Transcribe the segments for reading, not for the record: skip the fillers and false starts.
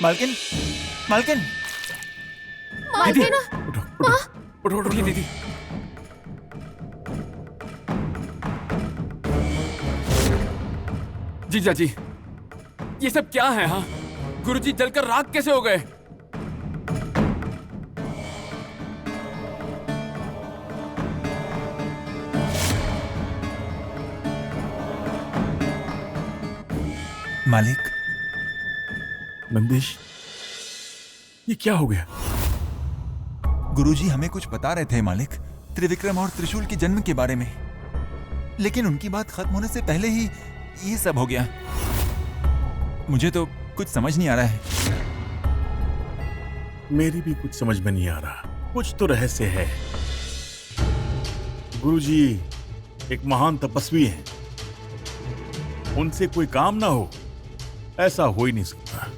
मालकिन, मालकिन, मालकिन, उठो उठो दीदी। जीजा जी, ये सब क्या है? हाँ, गुरुजी जलकर राख कैसे हो गए? मालिक, नंदीश, ये क्या हो गया? गुरुजी हमें कुछ बता रहे थे मालिक, त्रिविक्रम और त्रिशूल के जन्म के बारे में, लेकिन उनकी बात खत्म होने से पहले ही ये सब हो गया। मुझे तो कुछ समझ नहीं आ रहा है। मेरी भी कुछ समझ में नहीं आ रहा। कुछ तो रहस्य है। गुरुजी एक महान तपस्वी हैं। उनसे कोई काम ना हो, ऐसा हो ही नहीं सकता।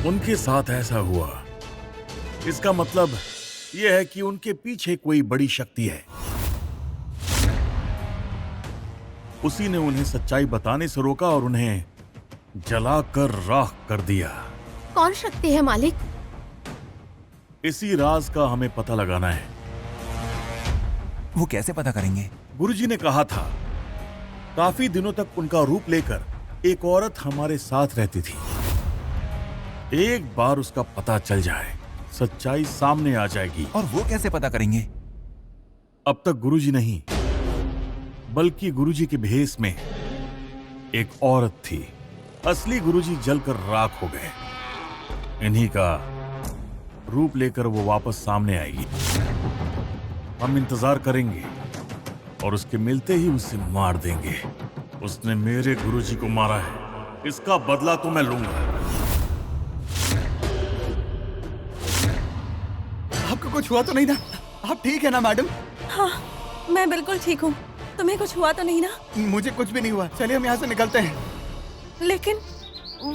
उनके साथ ऐसा हुआ, इसका मतलब यह है कि उनके पीछे कोई बड़ी शक्ति है। उसी ने उन्हें सच्चाई बताने से रोका और उन्हें जलाकर राख कर दिया। कौन शक्ति है मालिक? इसी राज का हमें पता लगाना है। वो कैसे पता करेंगे? गुरुजी ने कहा था, काफी दिनों तक उनका रूप लेकर एक औरत हमारे साथ रहती थी। एक बार उसका पता चल जाए, सच्चाई सामने आ जाएगी। और वो कैसे पता करेंगे? अब तक गुरुजी नहीं, बल्कि गुरुजी के भेष में एक औरत थी। असली गुरुजी जलकर राख हो गए। इन्हीं का रूप लेकर वो वापस सामने आएगी। हम इंतजार करेंगे और उसके मिलते ही उसे मार देंगे। उसने मेरे गुरुजी को मारा है, इसका बदला तो मैं लूंगा। आपको कुछ हुआ तो नहीं ना? आप ठीक है ना मैडम? हाँ, मैं बिल्कुल ठीक हूँ। तुम्हें कुछ हुआ तो नहीं ना? मुझे कुछ भी नहीं हुआ। चलिए हम यहाँ से निकलते हैं। लेकिन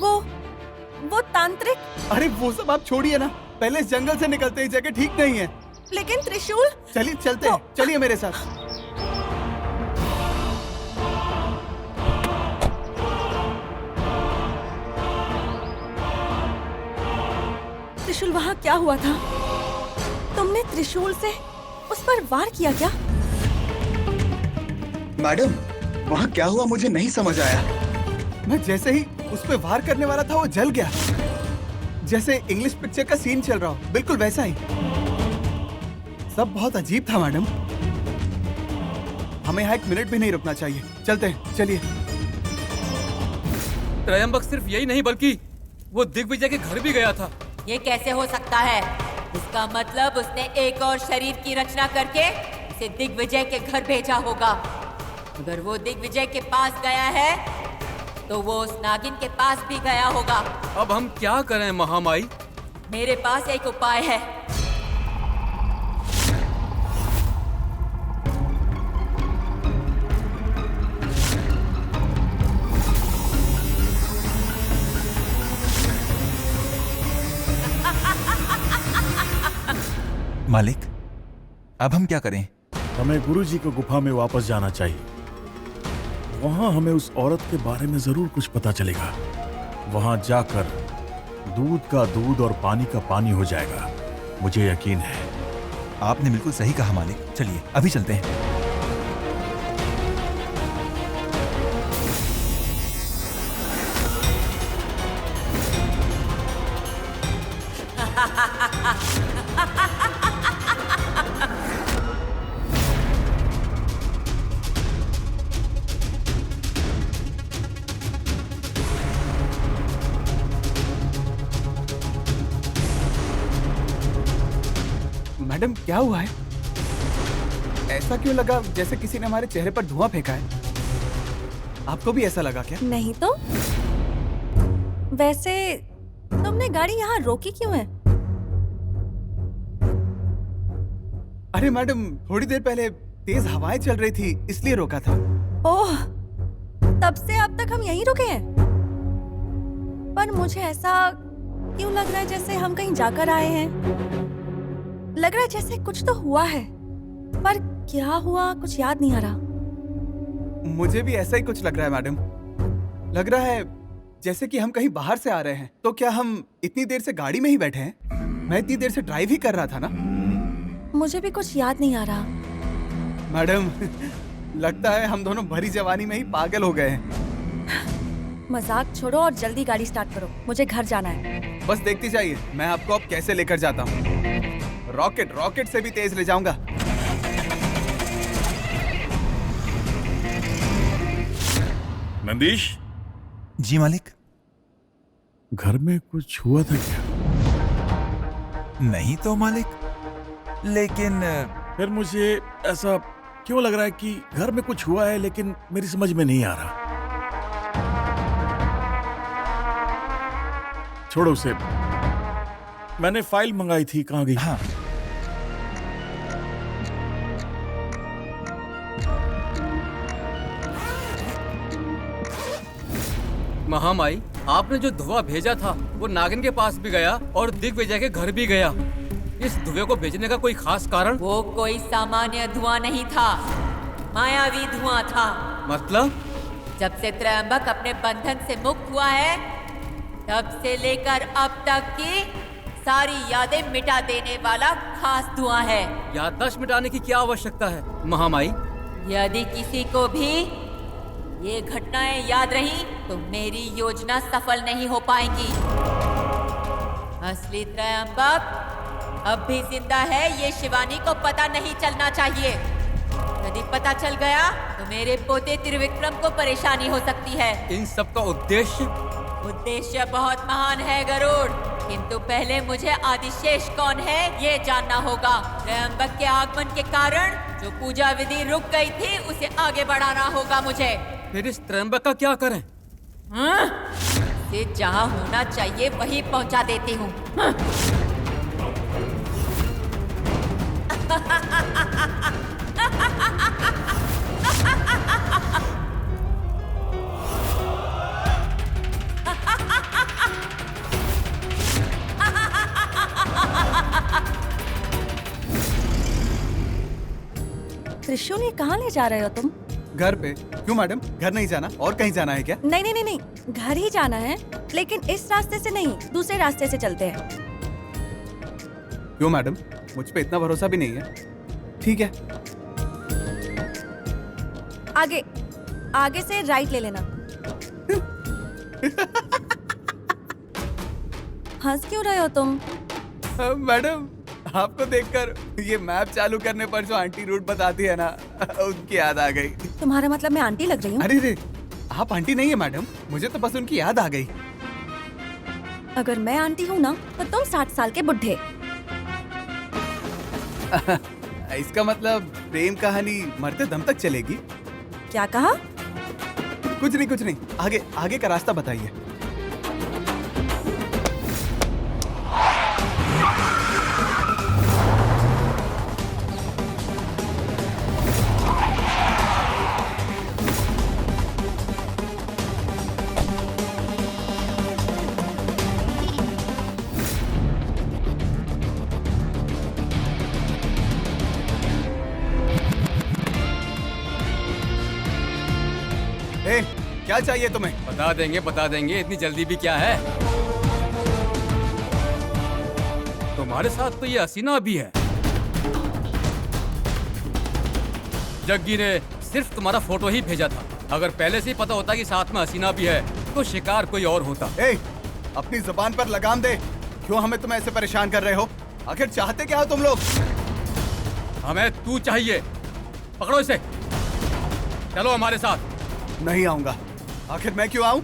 वो तांत्रिक। अरे वो सब आप छोड़िए ना, पहले इस जंगल से निकलते हैं। जगह ठीक नहीं है। लेकिन त्रिशूल। चलिए चलते हैं, चलिए मेरे साथ। त्रिशूल, वहाँ क्या हुआ था? तुमने त्रिशूल से उस पर वार किया क्या? मैडम, वहाँ क्या हुआ मुझे नहीं समझ आया। मैं जैसे ही उस पे वार करने वाला था, वो जल गया। जैसे इंग्लिश पिक्चर का सीन चल रहा हो, बिल्कुल वैसा ही। सब बहुत अजीब था मैडम। हमें यहाँ 1 मिनट भी नहीं रुकना चाहिए। चलते हैं, चलिए। त्रयंबक सिर्फ यही नहीं बल्कि वो दिग्विजय के घर भी गया था। ये कैसे हो सकता है? इसका मतलब उसने एक और शरीर की रचना करके उसे दिग्विजय के घर भेजा होगा। अगर वो दिग्विजय के पास गया है तो वो उस नागिन के पास भी गया होगा। अब हम क्या करें महामाई? मेरे पास एक उपाय है। मालिक, अब हम क्या करें? हमें गुरुजी को गुफा में वापस जाना चाहिए। वहां हमें उस औरत के बारे में जरूर कुछ पता चलेगा। वहां जाकर दूध का दूध और पानी का पानी हो जाएगा, मुझे यकीन है। आपने बिल्कुल सही कहा मालिक। चलिए अभी चलते हैं। मैडम क्या हुआ है? ऐसा क्यों लगा जैसे किसी ने हमारे चेहरे पर धुआं फेंका है? आपको भी ऐसा लगा क्या? नहीं तो। वैसे तुमने गाड़ी यहाँ रोकी क्यों है? अरे मैडम, थोड़ी देर पहले तेज हवाएं चल रही थी, इसलिए रोका था। ओह, तब से अब तक हम यहीं रुके हैं। पर मुझे ऐसा क्यों लग रहा है जैसे हम कहीं जाकर आए हैं। लग रहा है जैसे कुछ तो हुआ है, पर क्या हुआ कुछ याद नहीं आ रहा। मुझे भी ऐसा ही कुछ लग रहा है मैडम। लग रहा है जैसे कि हम कहीं बाहर से आ रहे हैं, तो क्या हम इतनी देर से गाड़ी में ही बैठे हैं? मैं इतनी देर से ड्राइव ही कर रहा था ना। मुझे भी कुछ याद नहीं आ रहा। मैडम, लगता है हम दोनों भरी जवानी में ही पागल हो गए हैं। मजाक छोड़ो और जल्दी गाड़ी स्टार्ट करो, मुझे घर जाना है। बस देखती जाइए, मैं आपको अब कैसे लेकर जाता हूँ। रॉकेट से भी तेज ले जाऊंगा। नंदीश, जी मालिक। घर में कुछ हुआ था क्या? नहीं तो मालिक, लेकिन फिर मुझे ऐसा क्यों लग रहा है कि घर में कुछ हुआ है, लेकिन मेरी समझ में नहीं आ रहा। छोड़ो उसे। मैंने फाइल मंगाई थी, कहाँ गई? हाँ, महामाई, आपने जो धुआं भेजा था वो नागिन के पास भी गया और दिग्विजय के घर भी गया। इस धुएं को भेजने का कोई खास कारण? वो कोई सामान्य धुआं नहीं था, मायावी धुआं था। मतलब? जब से त्रयंबक अपने बंधन से मुक्त हुआ है, तब से लेकर अब तक की सारी यादें मिटा देने वाला खास धुआं है। याददाश्त मिटाने की क्या आवश्यकता है महामाई? यदि किसी को भी ये घटनाएं याद रही तो मेरी योजना सफल नहीं हो पाएगी। असली त्रयंबक अब भी जिंदा है, ये शिवानी को पता नहीं चलना चाहिए। यदि पता चल गया तो मेरे पोते त्रिविक्रम को परेशानी हो सकती है। इन सब का उद्देश्य बहुत महान है गरुड़, किंतु पहले मुझे आदिशेष कौन है ये जानना होगा। त्रयंबक के आगमन के कारण जो पूजा विधि रुक गई थी उसे आगे बढ़ाना होगा मुझे। फिर इस त्रयंबक का क्या करें? इसे जहाँ होना चाहिए वहीं पहुँचा देती हूँ। त्रिशूल, ये कहाँ ले जा रहे हो तुम? घर पे। क्यों मैडम, घर नहीं जाना और कहीं जाना है क्या? नहीं नहीं नहीं नहीं, घर ही जाना है, लेकिन इस रास्ते से नहीं, दूसरे रास्ते से चलते हैं। क्यों मैडम, मुझ पे इतना भरोसा भी नहीं है। ठीक है। आगे आगे से राइट ले लेना। हंस क्यों रहे हो तुम? मैडम, आपको देखकर ये मैप चालू करने पर जो आंटी रूट बताती है ना, उनकी याद आ गई। तुम्हारा मतलब मैं आंटी लग रही हूँ? अरे रे, आप आंटी नहीं है मैडम, मुझे तो बस उनकी याद आ गई। अगर मैं आंटी हूँ ना, तो तुम 60 साल के बुढ़े। इसका मतलब प्रेम कहानी मरते दम तक चलेगी? क्या कहा? कुछ नहीं, आगे आगे का रास्ता बताइए। ए, क्या चाहिए तुम्हें? बता देंगे, इतनी जल्दी भी क्या है? तुम्हारे साथ तो ये हसीना भी है। जग्गी ने सिर्फ तुम्हारा फोटो ही भेजा था। अगर पहले से ही पता होता कि साथ में हसीना भी है तो शिकार कोई और होता। ए, अपनी जुबान पर लगाम दे। क्यों हमें तुम ऐसे परेशान कर रहे हो? आखिर चाहते क्या हो तुम लोग? हमें तू चाहिए। पकड़ो इसे, चलो हमारे साथ। नहीं आऊंगा। आखिर मैं क्यों आऊं?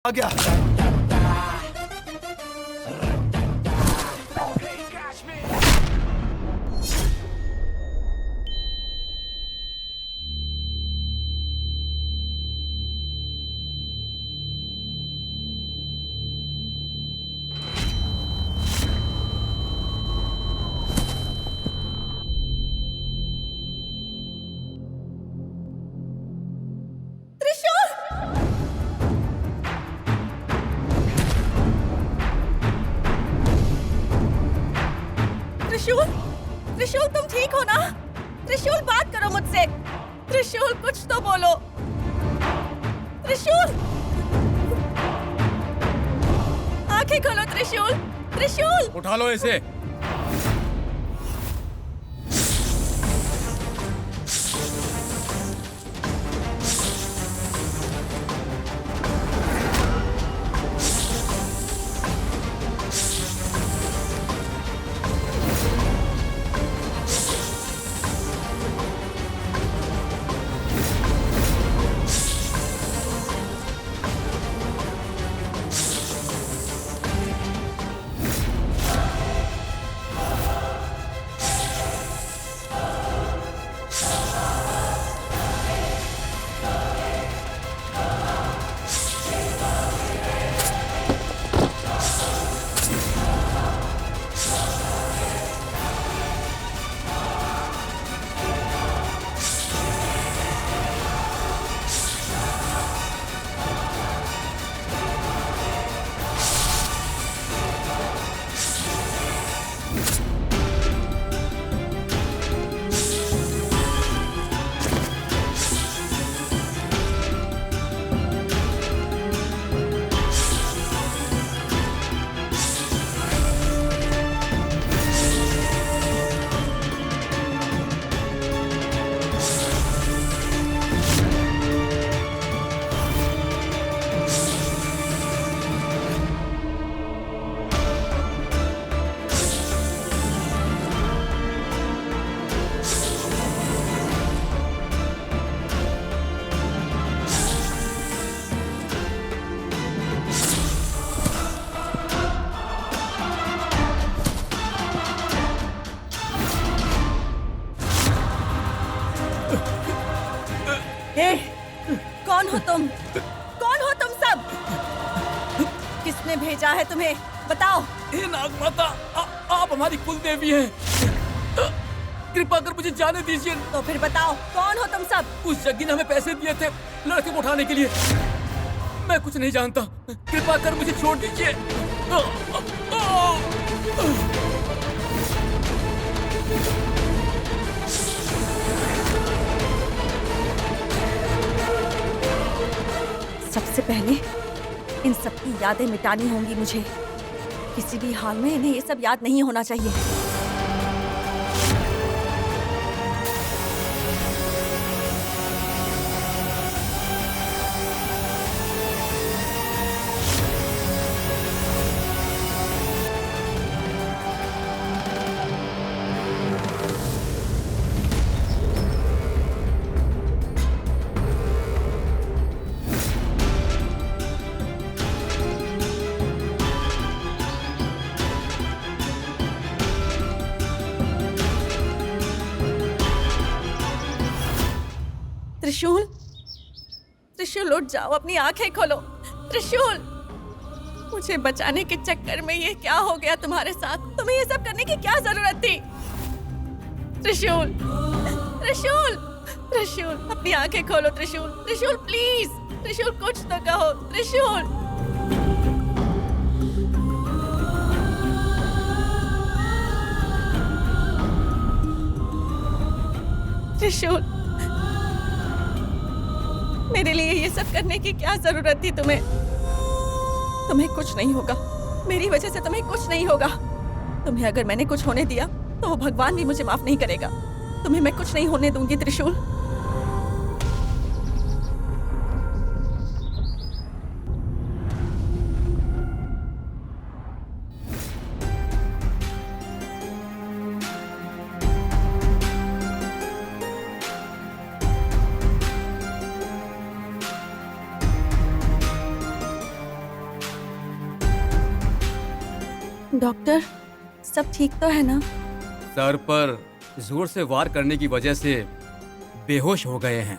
आ गया। त्रिशूल! त्रिशूल! त्रिशूल तुम ठीक हो ना? त्रिशूल बात करो मुझसे। त्रिशूल कुछ तो बोलो। त्रिशूल! आंखें खोलो त्रिशूल। त्रिशूल! उठा लो इसे। हे, कौन हो तुम? कौन हो तुम सब? किसने भेजा है तुम्हें? बताओ। हे नागमाता, आप हमारी कुल देवी हैं। कृपा कर मुझे जाने दीजिए। तो फिर बताओ, कौन हो तुम सब? उस जग्गी ने हमें पैसे दिए थे लड़के को उठाने के लिए। मैं कुछ नहीं जानता। कृपा कर मुझे छोड़ दीजिए। सबसे पहले इन सब की यादें मिटानी होंगी मुझे। किसी भी हाल में इन्हें ये सब याद नहीं होना चाहिए। त्रिशूल, त्रिशूल उठ जाओ, अपनी आंखें खोलो। त्रिशूल, मुझे बचाने के चक्कर में ये क्या हो गया तुम्हारे साथ? तुम्हें ये सब करने की क्या जरूरत थी? त्रिशूल, त्रिशूल, त्रिशूल, अपनी आंखें खोलो त्रिशूल। त्रिशूल प्लीज, त्रिशूल कुछ तो कहो। त्रिशूल, त्रिशूल, मेरे लिए ये सब करने की क्या जरूरत थी तुम्हें? तुम्हें कुछ नहीं होगा, मेरी वजह से तुम्हें कुछ नहीं होगा। तुम्हें अगर मैंने कुछ होने दिया तो वो भगवान भी मुझे माफ नहीं करेगा। तुम्हें मैं कुछ नहीं होने दूंगी त्रिशूल। डॉक्टर, सब ठीक तो है ना? सर पर जोर से वार करने की वजह से बेहोश हो गए हैं।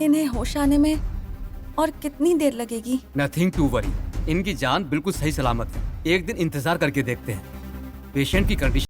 इन्हें होश आने में और कितनी देर लगेगी? नथिंग टू वरी, इनकी जान बिल्कुल सही सलामत है। एक दिन इंतजार करके देखते हैं। पेशेंट की कंडीशन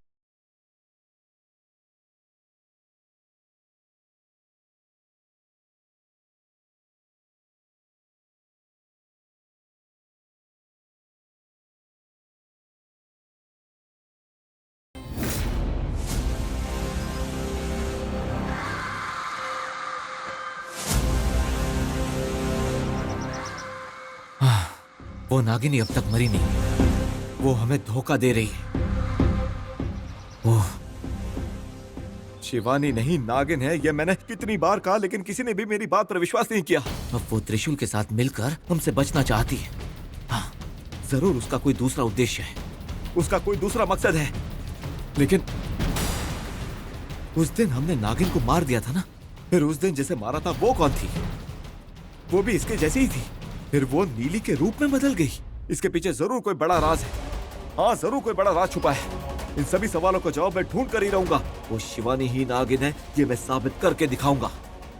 वो नागिनी अब तक मरी नहीं। वो हमें धोखा दे रही है। वो शिवानी नहीं, नागिन है। ये मैंने कितनी बार कहा, लेकिन किसी ने भी मेरी बात पर विश्वास नहीं किया। अब वो त्रिशूल के साथ मिलकर हमसे बचना चाहती है। हाँ, जरूर उसका कोई दूसरा उद्देश्य है। उसका कोई दूसरा मकसद है। लेकिन उस दिन हमने नागिन को मार दिया था ना। फिर उस दिन जिसे मारा था वो कौन थी? वो भी इसके जैसी ही थी। फिर वो नीली के रूप में बदल गई। इसके पीछे जरूर कोई बड़ा राज है। हाँ, जरूर कोई बड़ा राज छुपा है। इन सभी सवालों का जवाब मैं ढूंढ कर ही रहूंगा। वो शिवानी ही नागिन है, ये मैं साबित करके दिखाऊंगा।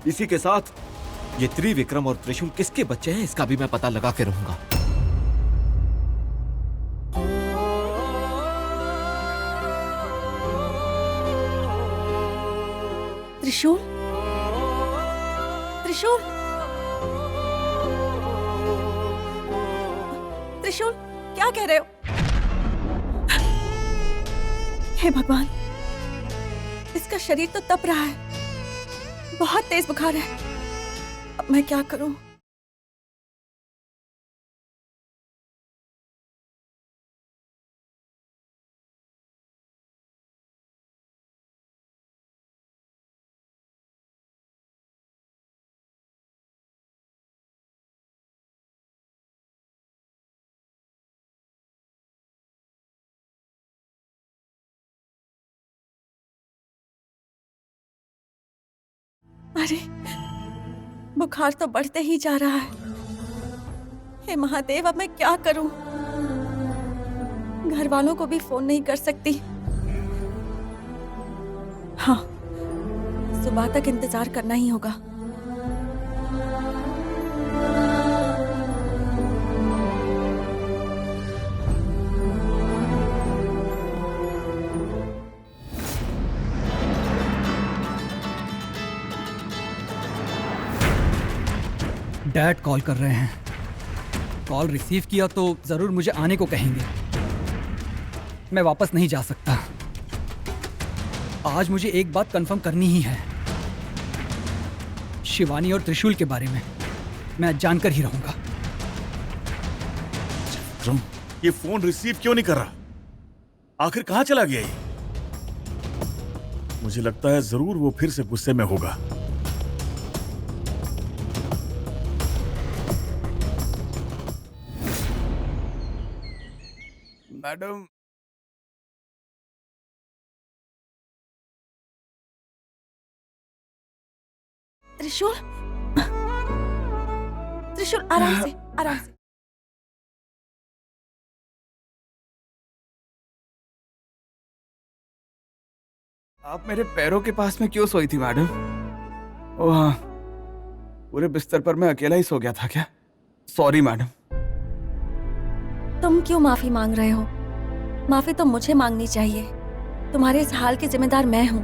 इसी के साथ ये त्रिविक्रम और त्रिशूल किसके बच्चे हैं, इसका भी मैं पता लगा के रहूंगा। त्रिशूल, त्रिशूल, त्रिशूल, क्या कह रहे हो? हे भगवान, इसका शरीर तो तप रहा है। बहुत तेज बुखार है। अब मैं क्या करूं? अरे, बुखार तो बढ़ते ही जा रहा है। हे महादेव, अब मैं क्या करूं? घर वालों को भी फोन नहीं कर सकती। हाँ, सुबह तक इंतजार करना ही होगा। डैड कॉल कर रहे हैं। कॉल रिसीव किया तो जरूर मुझे आने को कहेंगे। मैं वापस नहीं जा सकता। आज मुझे एक बात कंफर्म करनी ही है। शिवानी और त्रिशूल के बारे में मैं जानकर ही रहूंगा। ये फोन रिसीव क्यों नहीं कर रहा? आखिर कहां चला गया ये? मुझे लगता है जरूर वो फिर से गुस्से में होगा। मैडम, त्रिशूल, त्रिशूल, आराम से, आराम से। आप मेरे पैरों के पास में क्यों सोई थी मैडम? ओह हाँ, पूरे बिस्तर पर मैं अकेला ही सो गया था क्या? Sorry madam. तुम क्यों माफी मांग रहे हो? माफी तो मुझे मांगनी चाहिए। तुम्हारे इस हाल की जिम्मेदार मैं हूँ।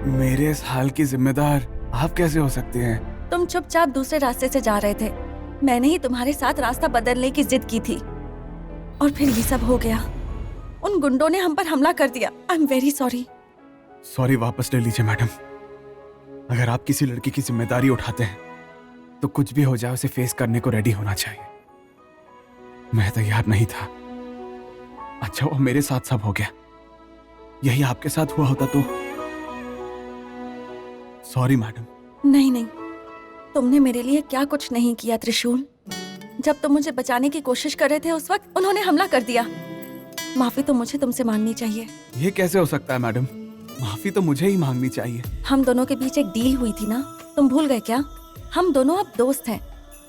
मेरे इस हाल की जिम्मेदार आप कैसे हो सकते हैं? तुम चुपचाप दूसरे रास्ते से जा रहे थे। मैंने ही तुम्हारे साथ रास्ता बदलने की जिद की थी और फिर ये सब हो गया। उन गुंडों ने हम पर हमला कर दिया। I am very sorry. Sorry वापस ले लीजिए मैडम। अगर आप किसी लड़की की जिम्मेदारी उठाते हैं तो कुछ भी हो जाए उसे फेस करने को रेडी होना चाहिए। मैं तैयार नहीं था। अच्छा वो मेरे साथ सब हो गया। यही आपके साथ हुआ होता तो सॉरी मैडम। नहीं नहीं, तुमने मेरे लिए क्या कुछ नहीं किया त्रिशूल। जब तुम मुझे बचाने की कोशिश कर रहे थे उस वक्त उन्होंने हमला कर दिया। माफी तो मुझे तुमसे मांगनी चाहिए। ये कैसे हो सकता है मैडम? माफी तो मुझे ही मांगनी चाहिए। हम दोनों के बीच एक डील हुई थी ना, तुम भूल गए क्या? हम दोनों अब दोस्त हैं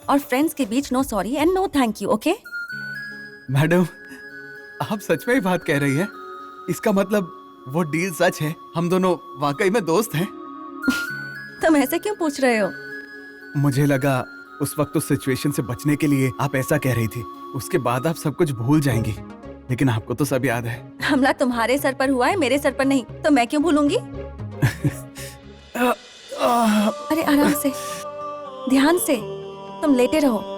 और फ्रेंड्स के बीच no sorry and no thank you, okay? Madam, आप सच में ही बात कह रही है? इसका मतलब वो डील सच है? हम दोनों वाकई में दोस्त हैं? तुम ऐसे क्यों पूछ रहे हो? मुझे लगा उस वक्त उस सिचुएशन से बचने के लिए आप ऐसा कह रही थी। उसके बाद आप सब कुछ भूल जाएंगी, लेकिन आपको तो सब याद है। हमला तुम्हारे सर पर हुआ है, मेरे सर पर नहीं, तो मैं क्यों भूलूंगी? अरे आराम से, ध्यान से, तुम लेटे रहो।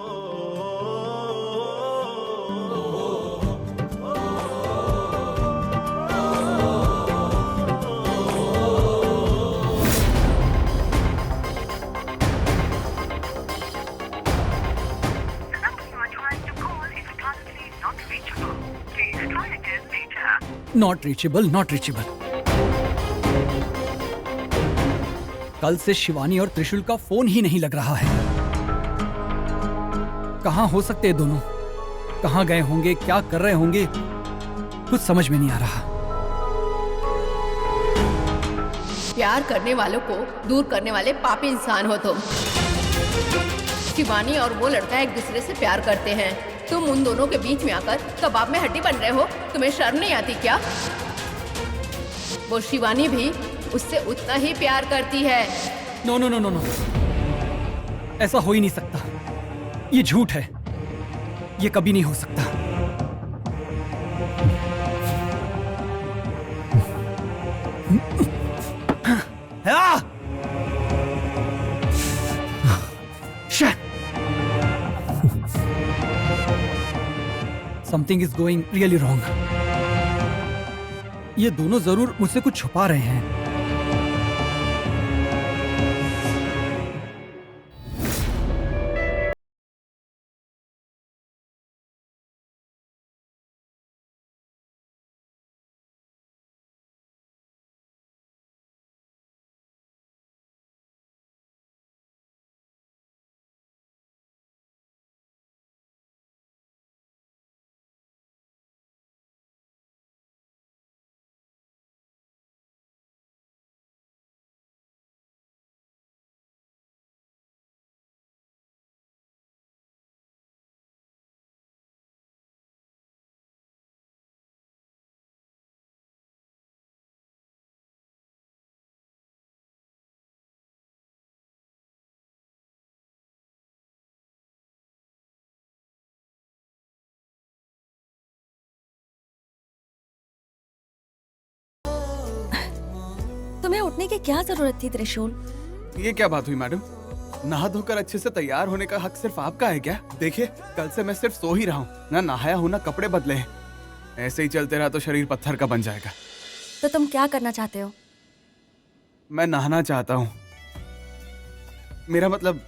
Not reachable, not reachable. कल से शिवानी और त्रिशूल का फोन ही नहीं लग रहा है। कहां हो सकते हैं दोनों? कहां गए होंगे? क्या कर रहे होंगे? कुछ समझ में नहीं आ रहा। प्यार करने वालों को दूर करने वाले पापी इंसान हो तुम। शिवानी और वो लड़का एक दूसरे से प्यार करते हैं, तुम उन दोनों के बीच में आकर कबाब में हड्डी बन रहे हो। तुम्हें शर्म नहीं आती क्या? वो शिवानी भी उससे उतना ही प्यार करती है। No no no no no, ऐसा हो ही नहीं सकता। ये झूठ है, ये कभी नहीं हो सकता। Something is going really wrong. ये दोनों जरूर मुझसे कुछ छुपा रहे हैं। तुम्हें उठने की क्या जरूरत थी त्रिशूल? ये क्या बात हुई मैडम? नहा धोकर अच्छे से तैयार होने का हक सिर्फ आपका है क्या? देखिए, कल से मैं सिर्फ सो ही रहा हूँ, ना नहाया हूँ ना कपड़े बदले हैं। ऐसे ही चलते रहा तो शरीर पत्थर का बन जाएगा। तो तुम क्या करना चाहते हो? मैं नहाना चाहता हूँ। मेरा मतलब,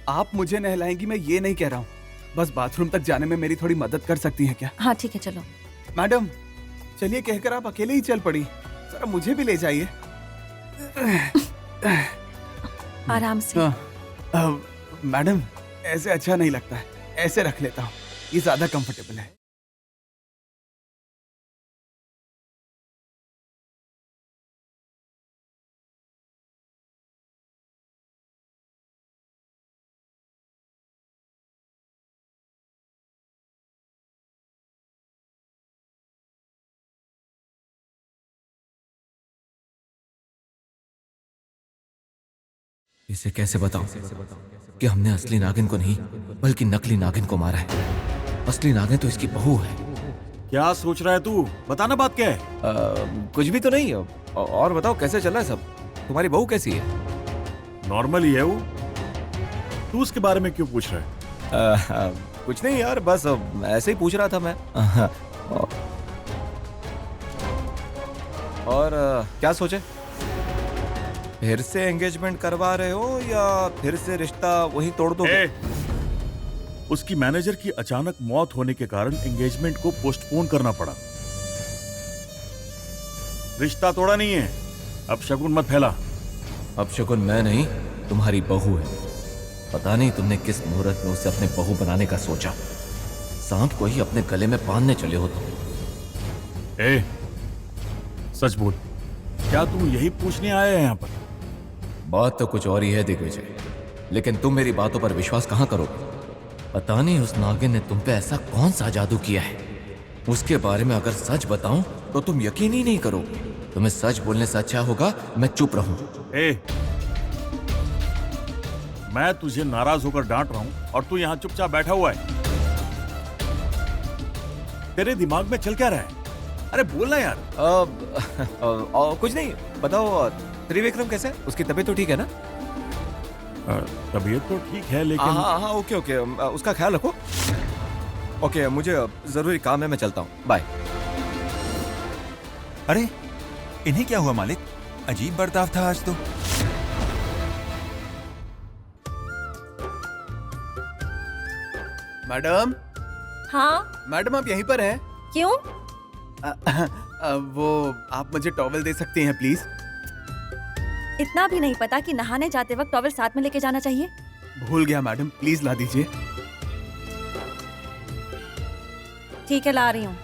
आप मुझे नहलाएंगी, मैं ये नहीं कह रहा हूँ। बस बाथरूम तक जाने में मेरी थोड़ी मदद कर सकती है क्या? हाँ ठीक है, चलो। मैडम, चलिए, कहकर आप अकेले ही चल पड़ी। जरा मुझे भी ले जाइए। आराम से। मैडम, ऐसे अच्छा नहीं लगता है, ऐसे रख लेता हूँ, ये ज्यादा कंफर्टेबल है। इसे कैसे बताऊं कि हमने असली नागिन को नहीं बल्कि नकली नागिन को मारा है। असली नागिन तो इसकी बहू है। क्या सोच रहा है तू? बताना बात क्या है? कुछ भी तो नहीं। और बताओ, कैसे चल रहा है सब? तुम्हारी बहू कैसी है? नॉर्मल ही है वो। तू उसके बारे में क्यों पूछ रहा है? कुछ नहीं यार, बस ऐसे ही पूछ रहा था मैं। और क्या सोचे? फिर से एंगेजमेंट करवा रहे हो या फिर से रिश्ता वहीं तोड़ दोगे? उसकी मैनेजर की अचानक मौत होने के कारण एंगेजमेंट को पोस्टपोन करना पड़ा। रिश्ता तोड़ा नहीं है। अब शगुन मत फैला। अब शगुन मैं नहीं, तुम्हारी बहू है। पता नहीं तुमने किस मुहूर्त में उसे अपने बहू बनाने का सोचा। सांप को ही अपने गले में बांधने चले हो तुम। सच बोल, क्या तू यही पूछने आया है यहाँ पर? बात तो कुछ और ही है दिग्विजय, लेकिन तुम मेरी बातों पर विश्वास कहां करोगे? पता नहीं उस नागिन ने तुम पे ऐसा कौन सा जादू किया है। उसके बारे में अगर सच बताऊं तो तुम यकीन ही नहीं करोगे। तुम्हें सच बोलने से अच्छा होगा मैं चुप रहूं। मैं तुझे नाराज होकर डांट रहा हूं और तू यहाँ चुपचाप बैठा हुआ है। तेरे दिमाग में चल क्या रहा है? अरे बोलना यार। कुछ नहीं, बताओ त्रिविक्रम कैसा है? उसकी तबीयत तो ठीक है ना? तबीयत तो ठीक है लेकिन हाँ ओके ओके, उसका ख्याल रखो। ओके, मुझे जरूरी काम है, मैं चलता हूँ, बाय। अरे इन्हें क्या हुआ मालिक? अजीब बर्ताव था आज तो। मैडम। हाँ मैडम आप यहीं पर हैं? क्यों? वो आप मुझे टॉवल दे सकती हैं प्लीज? इतना भी नहीं पता कि नहाने जाते वक्त टॉवल साथ में लेके जाना चाहिए? भूल गया मैडम, प्लीज ला दीजिए। ठीक है, ला रही हूँ।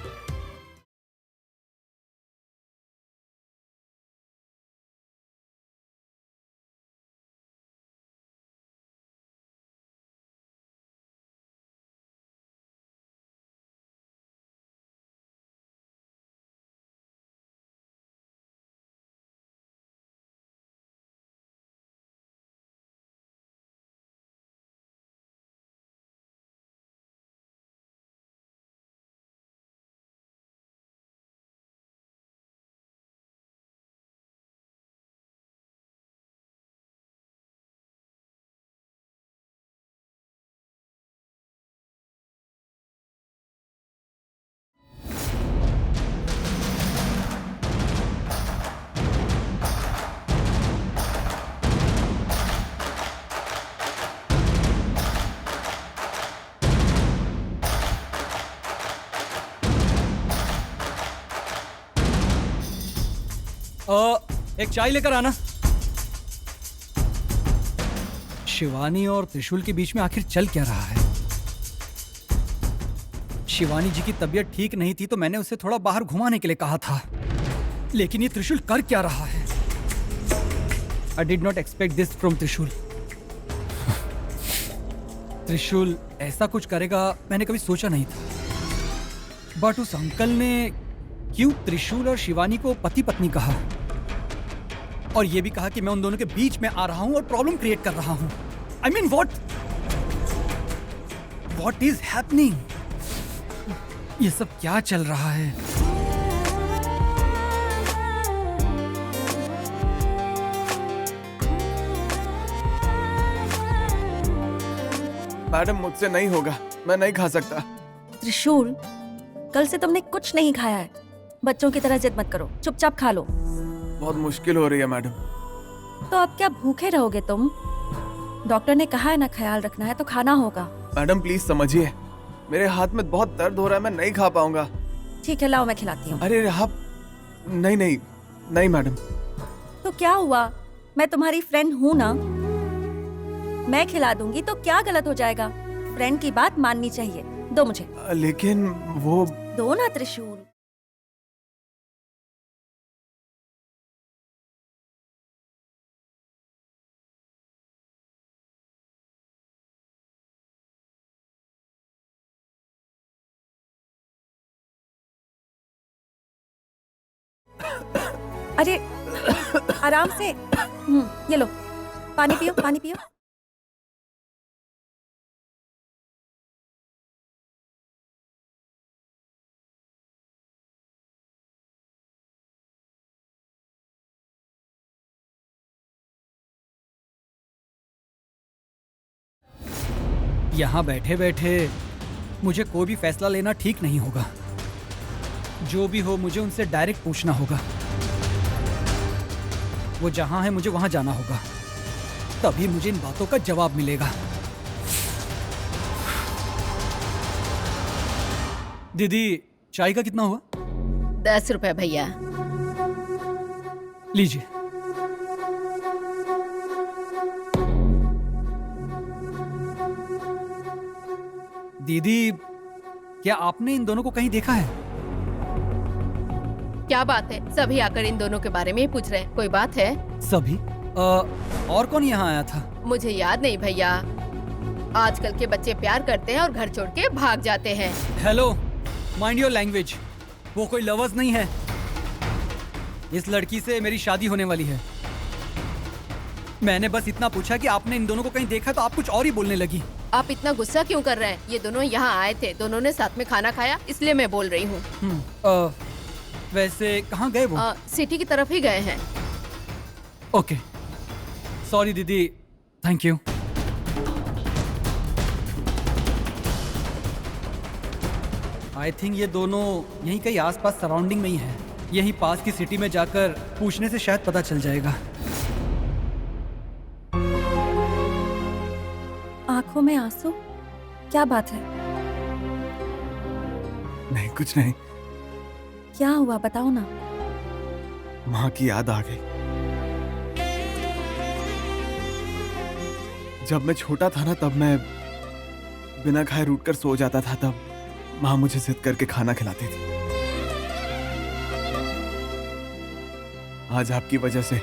एक चाय लेकर आना। शिवानी और त्रिशूल के बीच में आखिर चल क्या रहा है? शिवानी जी की तबीयत ठीक नहीं थी तो मैंने उसे थोड़ा बाहर घुमाने के लिए कहा था, लेकिन ये त्रिशूल कर क्या रहा है? I did not expect this from त्रिशूल। त्रिशूल ऐसा कुछ करेगा मैंने कभी सोचा नहीं था। बट उस अंकल ने क्यों त्रिशूल और शिवानी को पति पत्नी कहा, और ये भी कहा कि मैं उन दोनों के बीच में आ रहा हूं और प्रॉब्लम क्रिएट कर रहा हूं। I mean what is happening? ये सब क्या चल रहा है? मैडम मुझसे नहीं होगा, मैं नहीं खा सकता। त्रिशूल, कल से तुमने कुछ नहीं खाया है। बच्चों की तरह जिद मत करो, चुपचाप खा लो। बहुत मुश्किल हो रही है मैडम। तो अब क्या भूखे रहोगे तुम? डॉक्टर ने कहा है ना, ख्याल रखना है तो खाना होगा। मैडम प्लीज समझिए, मेरे हाथ में बहुत दर्द हो रहा है, मैं नहीं खा पाऊंगा। ठीक है, लाओ मैं खिलाती हूँ। अरे आप नहीं नहीं नहीं मैडम। तो क्या हुआ? मैं तुम्हारी फ्रेंड हूँ ना, मैं खिला दूंगी तो क्या गलत हो जाएगा? फ्रेंड की बात माननी चाहिए। दो मुझे। लेकिन वो दो ना त्रिशूल। अरे आराम से। ये लो, पानी पियो, पानी पियो। यहाँ बैठे बैठे मुझे कोई भी फैसला लेना ठीक नहीं होगा। जो भी हो मुझे उनसे डायरेक्ट पूछना होगा। वो जहां है मुझे वहां जाना होगा, तभी मुझे इन बातों का जवाब मिलेगा। दीदी, चाय का कितना हुआ? 10 रुपए भैया। लीजिए। दीदी, क्या आपने इन दोनों को कहीं देखा है? क्या बात है? सभी आकर इन दोनों के बारे में ही पूछ रहे हैं। कोई बात है? सभी? और कौन यहाँ आया था? मुझे याद नहीं भैया। आजकल के बच्चे प्यार करते हैं और घर छोड़ के भाग जाते हैं। Hello, mind your language. वो कोई लवर्स नहीं है। इस लड़की से मेरी शादी होने वाली है। मैंने बस इतना पूछा कि आपने इन दोनों को कहीं देखा, तो आप कुछ और ही बोलने लगी। आप इतना गुस्सा क्यों कर रहे हैं? ये दोनों यहाँ आए थे, दोनों ने साथ में खाना खाया, इसलिए मैं बोल रही हूँ। वैसे कहाँ गए वो? सिटी की तरफ ही गए हैं। ओके, सॉरी दीदी, थैंक यू। आई थिंक ये दोनों यहीं कहीं आसपास सराउंडिंग में ही है। यहीं पास की सिटी में जाकर पूछने से शायद पता चल जाएगा। आंखों में आंसू, क्या बात है? नहीं, कुछ नहीं। क्या हुआ, बताओ ना। माँ की याद आ गई। जब मैं छोटा था ना, तब मैं बिना खाए रूठ कर सो जाता था। तब माँ मुझे जिद करके खाना खिलाती थी। आज आपकी वजह से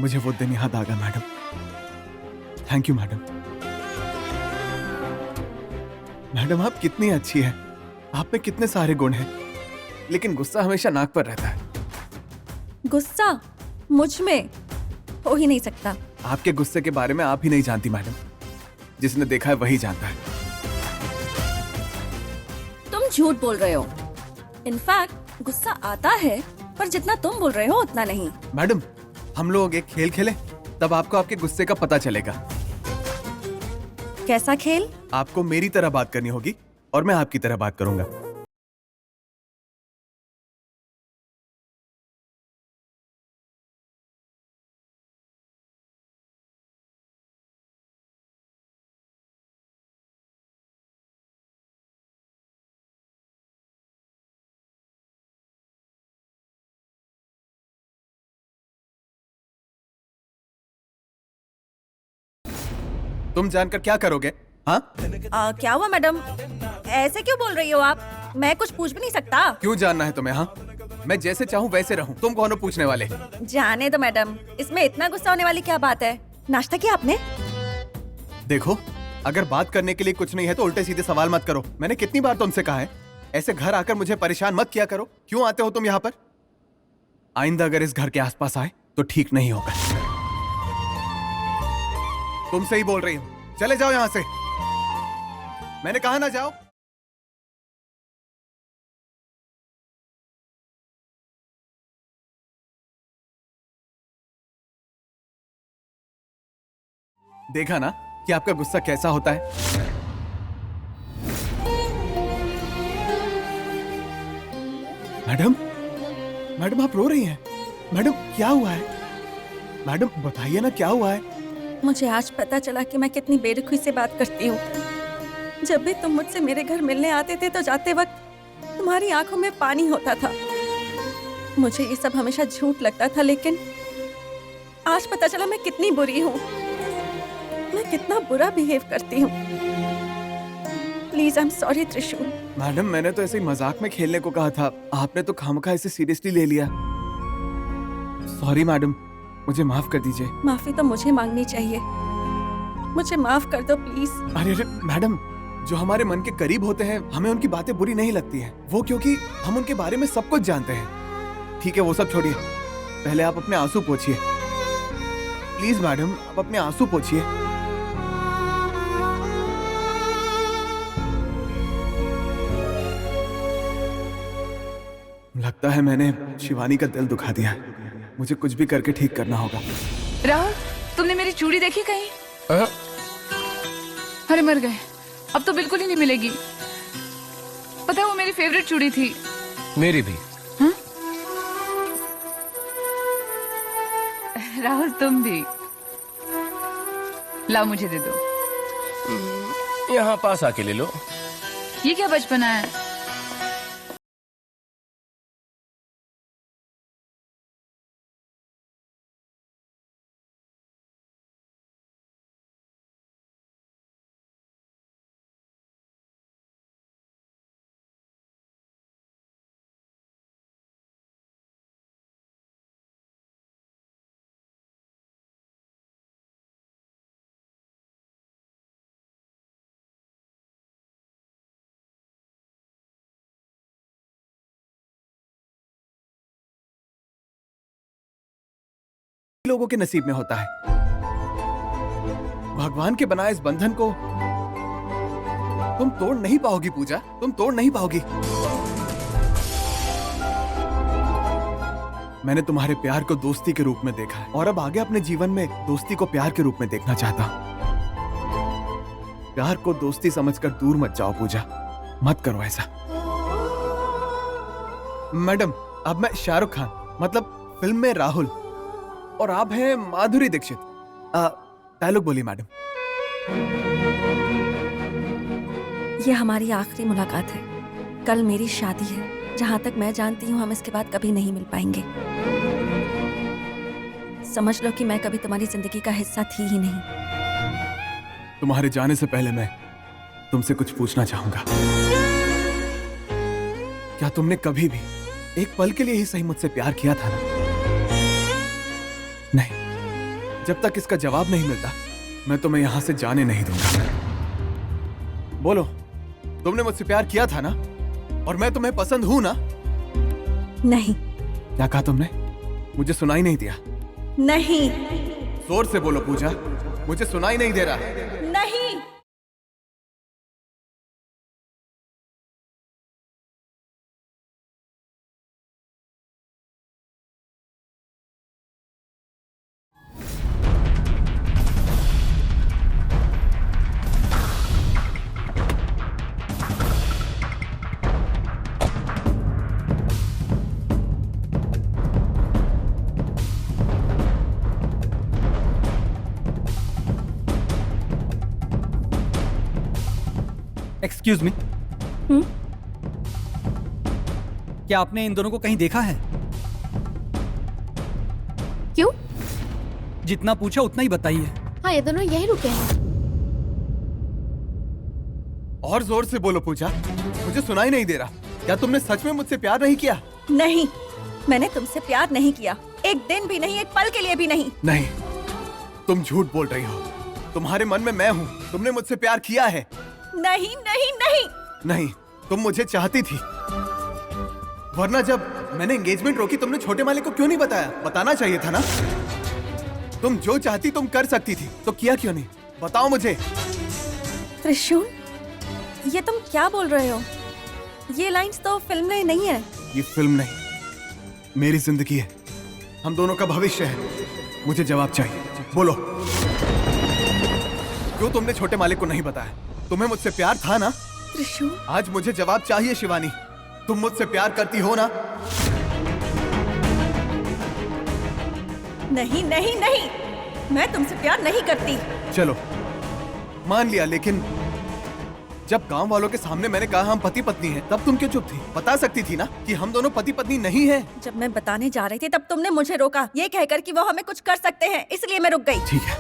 मुझे वो दिन याद आ गया madam. Thank you madam. Madam, आप कितनी अच्छी हैं। आप में कितने सारे गुण हैं, लेकिन गुस्सा हमेशा नाक पर रहता है। गुस्सा मुझ में हो ही नहीं सकता। आपके गुस्से के बारे में आप ही नहीं जानती मैडम। जिसने देखा है वही जानता है। तुम झूठ बोल रहे हो। इनफैक्ट गुस्सा आता है, पर जितना तुम बोल रहे हो उतना नहीं। मैडम, हम लोग एक खेल खेलें, तब आपको आपके गुस्से का पता चलेगा। कैसा खेल? आपको मेरी तरह बात करनी होगी और मैं आपकी तरह बात करूंगा। तुम जानकर क्या करोगे? हाँ? क्या हुआ मैडम? ऐसे क्यों बोल रही हो आप? मैं कुछ पूछ भी नहीं सकता। क्यों जानना है तुम्हें? हाँ, मैं जैसे चाहूँ वैसे रहूं। तुम कौन हो पूछने वाले? जाने दो मैडम, इसमें इतना गुस्सा होने वाली क्या बात है? नाश्ता किया आपने? देखो, अगर बात करने के लिए कुछ नहीं है तो उल्टे सीधे सवाल मत करो। मैंने कितनी बार तुमसे कहा है, ऐसे घर आकर मुझे परेशान मत किया करो। क्यों आते हो तुम यहाँ पर? आइंदा अगर इस घर के आसपास आए तो ठीक नहीं होगा। तुमसे ही बोल रही हूँ, चले जाओ यहाँ से। मैंने कहा ना जाओ। देखा ना कि आपका गुस्सा कैसा होता है। मैडम, मैडम आप रो रही हैं। मैडम क्या हुआ है? मैडम बताइए ना, क्या हुआ है? मुझे आज पता चला कि मैं कितनी बेरुखी से बात करती हूँ। जब भी तुम मुझसे मेरे घर मिलने आते थे तो जाते वक्त तुम्हारी आंखों में पानी होता था। मुझे ये सब हमेशा झूठ लगता था, लेकिन आज पता चला मैं कितनी बुरी हूँ, मैं कितना बुरा बिहेव करती हूँ। प्लीज, आई एम सॉरी त्रिशूल। मैडम, मैंने तो ऐसे ही मजाक में खेलने को कहा था, आपने तो खामखा इसे सीरियसली ले लिया। सॉरी मैडम, मुझे माफ कर दीजिए। माफी तो मुझे मांगनी चाहिए। मुझे माफ कर दो प्लीज। अरे अरे मैडम, जो हमारे मन के करीब होते हैं हमें उनकी बातें बुरी नहीं लगती हैं। वो क्योंकि हम उनके बारे में सब कुछ जानते हैं। ठीक है, वो सब छोड़िए, पहले आप अपने आंसू पोंछिए। प्लीज मैडम, आप अपने आंसू पोंछिए। लगता है मैंने शिवानी का दिल दुखा दिया। मुझे कुछ भी करके ठीक करना होगा। राहुल, तुमने मेरी चूड़ी देखी कहीं? अरे मर गए, अब तो बिल्कुल ही नहीं मिलेगी। पता है, वो मेरी फेवरेट चूड़ी थी। मेरी भी। हा? राहुल तुम भी लाओ, मुझे दे दो। यहाँ पास आके ले लो। ये क्या बचपना है। लोगों के नसीब में होता है। भगवान के बनाए इस बंधन को तुम तोड़ नहीं पाओगी पूजा, तुम तोड़ नहीं पाओगी। मैंने तुम्हारे प्यार को दोस्ती के रूप में देखा है और अब आगे अपने जीवन में दोस्ती को प्यार के रूप में देखना चाहता हूं। प्यार को दोस्ती समझकर दूर मत जाओ पूजा, मत करो ऐसा। मैडम, अब मैं शाहरुख खान, मतलब फिल्म में राहुल, और आप हैं माधुरी दीक्षित। डायलॉग बोलिए मैडम। ये हमारी आखिरी मुलाकात है। कल मेरी शादी है। जहां तक मैं जानती हूँ हम इसके बाद कभी नहीं मिल पाएंगे। समझ लो कि मैं कभी तुम्हारी जिंदगी का हिस्सा थी ही नहीं। तुम्हारे जाने से पहले मैं तुमसे कुछ पूछना चाहूंगा। क्या तुमने कभी भी एक पल के लिए ही सही मुझसे प्यार किया था ना? नहीं। जब तक इसका जवाब नहीं मिलता मैं तुम्हें यहां से जाने नहीं दूंगा। बोलो, तुमने मुझसे प्यार किया था ना? और मैं तुम्हें पसंद हूं ना? नहीं। क्या कहा तुमने? मुझे सुनाई नहीं दिया। नहीं। जोर से बोलो पूजा, मुझे सुनाई नहीं दे रहा। नहीं। एक्सक्यूज मी, क्या आपने इन दोनों को कहीं देखा है? क्यों? जितना पूछा उतना ही बताइए। हाँ, ये दोनों यही रुके हैं। और जोर से बोलो पूजा, मुझे सुनाई नहीं दे रहा। क्या तुमने सच में मुझसे प्यार नहीं किया? नहीं, मैंने तुमसे प्यार नहीं किया। एक दिन भी नहीं, एक पल के लिए भी नहीं। नहीं, तुम झूठ बोल रही हो। तुम्हारे मन में मैं हूँ। तुमने मुझसे प्यार किया है। नहीं नहीं नहीं नहीं, तुम मुझे चाहती थी, वरना जब मैंने एंगेजमेंट रोकी तुमने छोटे मालिक को क्यों नहीं बताया? बताना चाहिए था ना। तुम जो चाहती तुम कर सकती थी, तो किया क्यों नहीं? बताओ मुझे। त्रिशूल, ये तुम क्या बोल रहे हो? ये लाइंस तो फिल्म में नहीं है। ये फिल्म नहीं, मेरी जिंदगी है। हम दोनों का भविष्य है। मुझे जवाब चाहिए। बोलो, क्यों तुमने छोटे मालिक को नहीं बताया? तुम्हें मुझसे प्यार था ना? त्रिशूल, आज मुझे जवाब चाहिए शिवानी। तुम मुझसे प्यार करती हो ना? नहीं नहीं नहीं, मैं तुमसे प्यार नहीं करती। चलो मान लिया, लेकिन जब गांव वालों के सामने मैंने कहा हम पति पत्नी हैं, तब तुम क्यों चुप थी? बता सकती थी ना कि हम दोनों पति पत्नी नहीं हैं। जब मैं बताने जा रही थी तब तुमने मुझे रोका, ये कहकर कि वो हमें कुछ कर सकते हैं, इसलिए मैं रुक गई। ठीक है,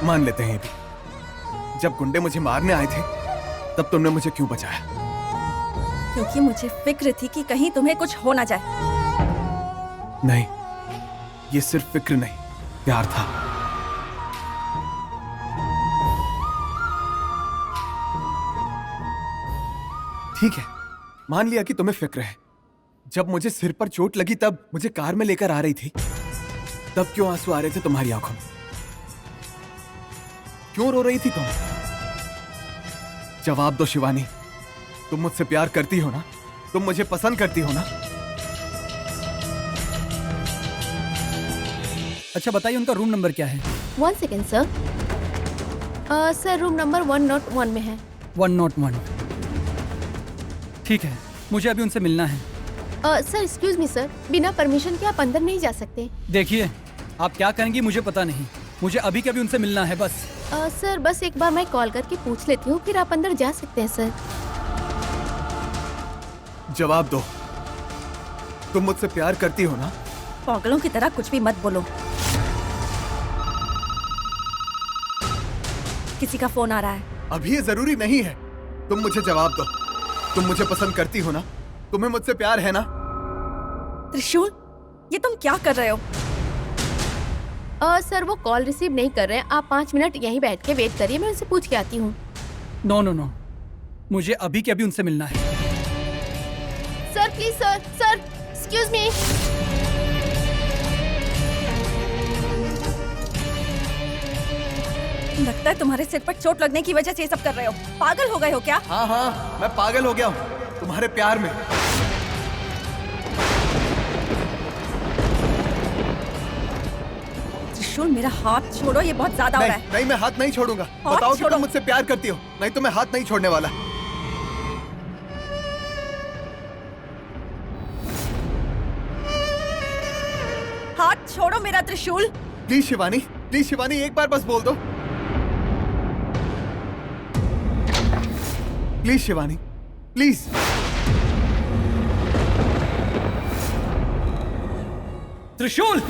मान लेते हैं ये भी। जब गुंडे मुझे मारने आए थे तब तुमने मुझे क्यों बचाया? क्योंकि मुझे फिक्र थी कि कहीं तुम्हें कुछ हो ना जाए। नहीं, ये सिर्फ फिक्र नहीं, प्यार था। ठीक है, मान लिया कि तुम्हें फिक्र है। जब मुझे सिर पर चोट लगी तब मुझे कार में लेकर आ रही थी, तब क्यों आंसू आ रहे थे तुम्हारी आंखों में? क्यों रो रही थी तुम? जवाब दो शिवानी, तुम मुझसे प्यार करती हो ना? तुम मुझे पसंद करती हो ना? अच्छा बताइए, उनका रूम नंबर क्या है? 1 second sir. Sir room number 101 में है। 101। ठीक है, मुझे अभी उनसे मिलना है। सर एक्सक्यूज मी सर, बिना परमिशन के आप अंदर नहीं जा सकते। देखिए, आप क्या करेंगी मुझे पता नहीं, मुझे अभी के अभी उनसे मिलना है बस। सर बस एक बार मैं कॉल करके पूछ लेती हूँ, फिर आप अंदर जा सकते हैं सर। जवाब दो, तुम मुझसे प्यार करती हो ना? पागलों की तरह कुछ भी मत बोलो। किसी का फोन आ रहा है। अभी ये जरूरी नहीं है। तुम मुझे जवाब दो, तुम मुझे पसंद करती हो ना? तुम्हें मुझसे प्यार है ना? त्रिशूल, ये तुम क्या कर रहे हो? सर वो कॉल रिसीव नहीं कर रहे हैं, आप 5 मिनट यहीं बैठ के वेट करिए, मैं उनसे पूछ के आती हूँ। नो नो नो, मुझे अभी के अभी उनसे मिलना है। Sir please sir, sir excuse me. लगता है तुम्हारे सिर पर चोट लगने की वजह से ये सब कर रहे हो। पागल हो गए हो क्या? हाँ हाँ, मैं पागल हो गया हूँ तुम्हारे प्यार में। त्रिशूल, मेरा हाथ छोड़ो, ये बहुत ज्यादा हो रहा है। नहीं, मैं हाथ नहीं छोड़ूंगा। बताओ कि तुम मुझसे प्यार करती हो, नहीं तो मैं हाथ नहीं छोड़ने वाला। हाथ छोड़ो मेरा त्रिशूल। प्लीज शिवानी, प्लीज शिवानी, एक बार बस बोल दो। Please Shivani, please. त्रिशूल